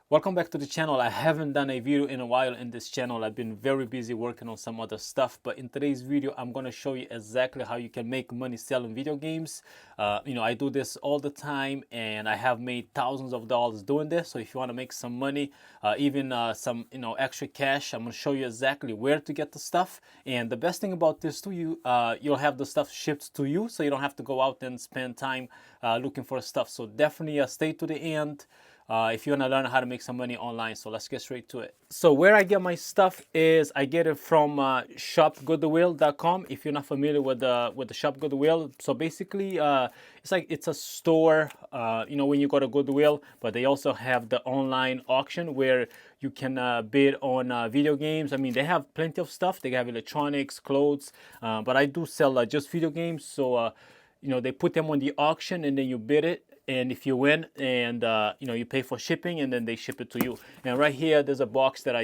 Welcome back to the channel. I haven't done a video in a while in this channel. I've been very busy working on some other stuff, but in today's video I'm going to show you exactly how you can make money selling video games. I do this all the time and I have made thousands of dollars doing this. So if you want to make some money, even some extra cash, I'm going to show you exactly where to get the stuff. And the best thing about this too, you'll have the stuff shipped to you, so you don't have to go out and spend time looking for stuff. So definitely stay to the end if you want to learn how to make some money online. So let's get straight to it. So where I get my stuff is I get it from ShopGoodwill.com. If you're not familiar with the ShopGoodwill, so basically it's a store. When you go to Goodwill, but they also have the online auction where you can bid on video games. I mean, they have plenty of stuff. They have electronics, clothes, but I do sell just video games. So they put them on the auction and then you bid it. And if you win, and you pay for shipping, and then they ship it to you. And right here, there's a box that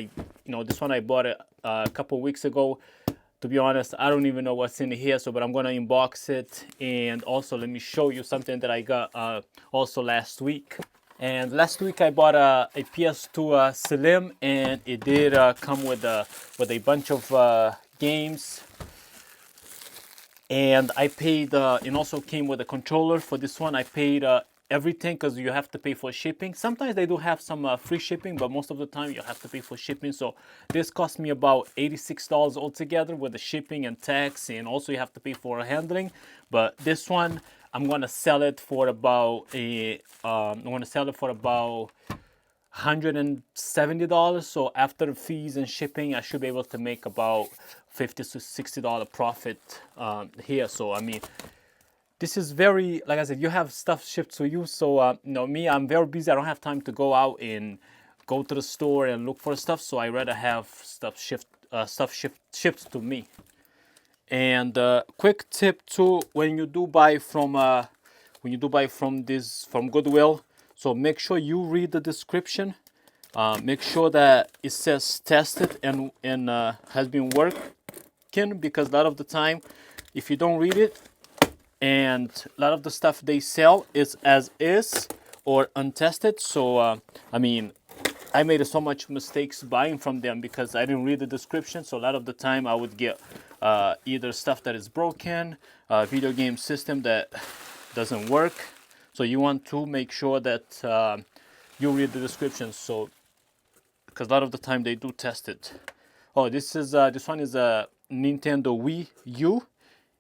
this one I bought it a couple weeks ago. To be honest, I don't even know what's in here. But I'm gonna unbox it, and also let me show you something that I got also last week. And last week I bought a PS2 Slim, and it did come with a bunch of games. And I paid, it also came with a controller for this one. I paid everything because you have to pay for shipping. Sometimes they do have some free shipping, but most of the time you have to pay for shipping. So this cost me about $86 altogether with the shipping and tax, and also you have to pay for handling. But this one, I'm gonna sell it for about $170. So after fees and shipping, I should be able to make about $50 to $60 profit here. So I mean, this is very, like I said, you have stuff shipped to you. So me, I'm very busy. I don't have time to go out and go to the store and look for stuff. So I rather have stuff shipped to me. And quick tip too, when you do buy from Goodwill, so make sure you read the description. Make sure that it says tested and has been working, because a lot of the time, if you don't read it, and a lot of the stuff they sell is as is or untested. So I mean, I made so much mistakes buying from them because I didn't read the description. So a lot of the time I would get either stuff that is broken, video game system that doesn't work. So you want to make sure that you read the description. So because a lot of the time they do test it. Oh, this one is a Nintendo Wii U,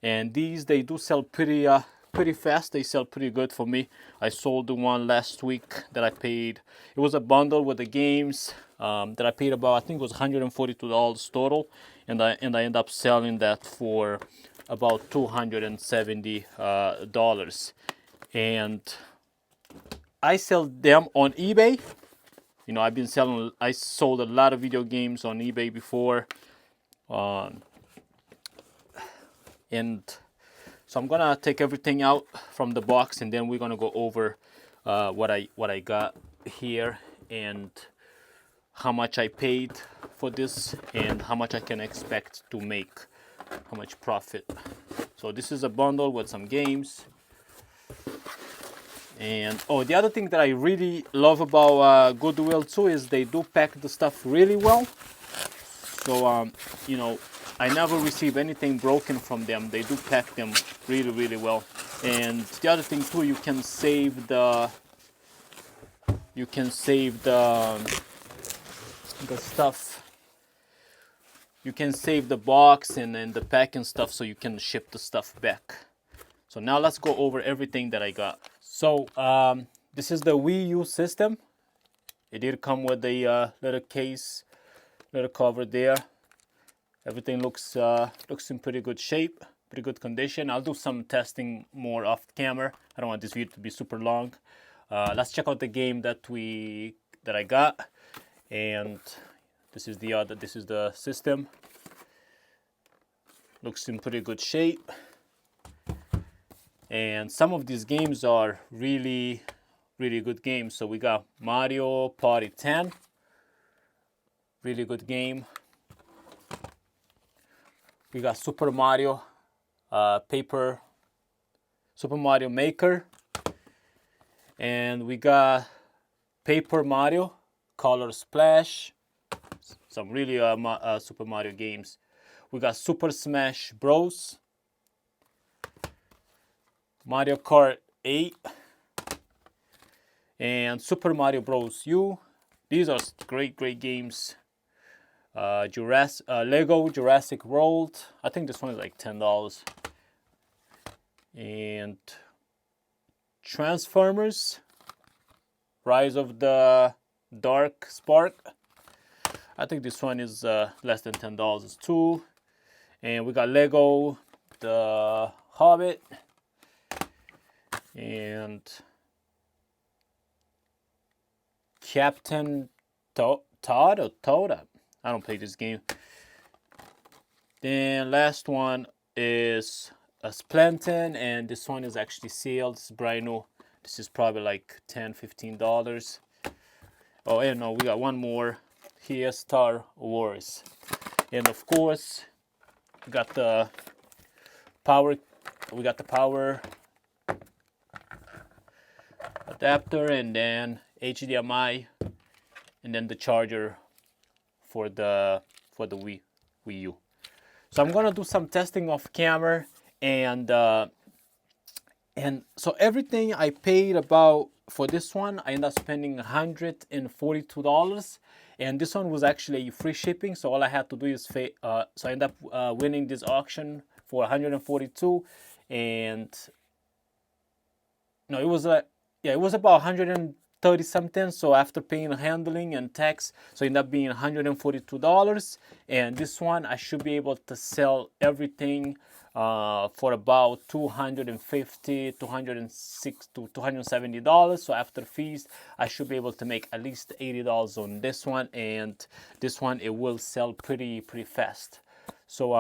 and these they do sell pretty fast. They sell pretty good for me. I sold the one last week that I paid. It was a bundle with the games that I paid about, I think it was $142 total, and I ended up selling that for about $270. And I sell them on eBay. I sold a lot of video games on eBay before. And so I'm gonna take everything out from the box, and then we're gonna go over what I got here and how much I paid for this and how much I can expect to make, how much profit. So this is a bundle with some games. And the other thing that I really love about Goodwill too is they do pack the stuff really well. So I never receive anything broken from them. They do pack them really, really well. And the other thing too, you can save the stuff. You can save the box and the packing stuff, so you can ship the stuff back. So now let's go over everything that I got. So this is the Wii U system. It did come with a little case, little cover there. Everything looks in pretty good shape, pretty good condition. I'll do some testing more off camera. I don't want this video to be super long. Let's check out the game that I got. And this is the system. Looks in pretty good shape. And some of these games are really, really good games. So we got Mario Party 10. Really good game. We got Super Mario Maker. And we got Paper Mario Color Splash, some really Super Mario games. We got Super Smash Bros, Mario Kart 8, and Super Mario Bros. U. These are great games. Lego Jurassic World. I think this one is like $10. And Transformers, Rise of the Dark Spark. I think this one is less than $10 too. And we got Lego The Hobbit and Captain Toad or Toad. I don't play this game. Then last one is a Splanton, and this one is actually sealed. It's brand new. This is probably like $10-15. Oh, and no, we got one more here, Star Wars. And of course, we got the power. We got the power adapter, and then HDMI, and then the charger for the Wii U. So I'm gonna do some testing off camera, and so everything I paid about for this one, I ended up spending $142, and this one was actually free shipping. So all I had to do is so I ended up winning this auction for $142, and no, it was it was about $130 something. So after paying handling and tax, so it ended up being $142. And this one I should be able to sell everything for about $250, $260 to $270. So after fees, I should be able to make at least $80 on this one, and this one it will sell pretty fast. So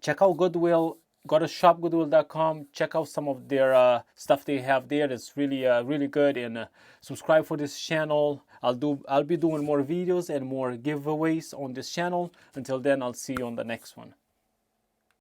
check out Goodwill. Go to ShopGoodwill.com. Check out some of their stuff they have there. It's really good. And subscribe for this channel. I'll be doing more videos and more giveaways on this channel. Until then, I'll see you on the next one.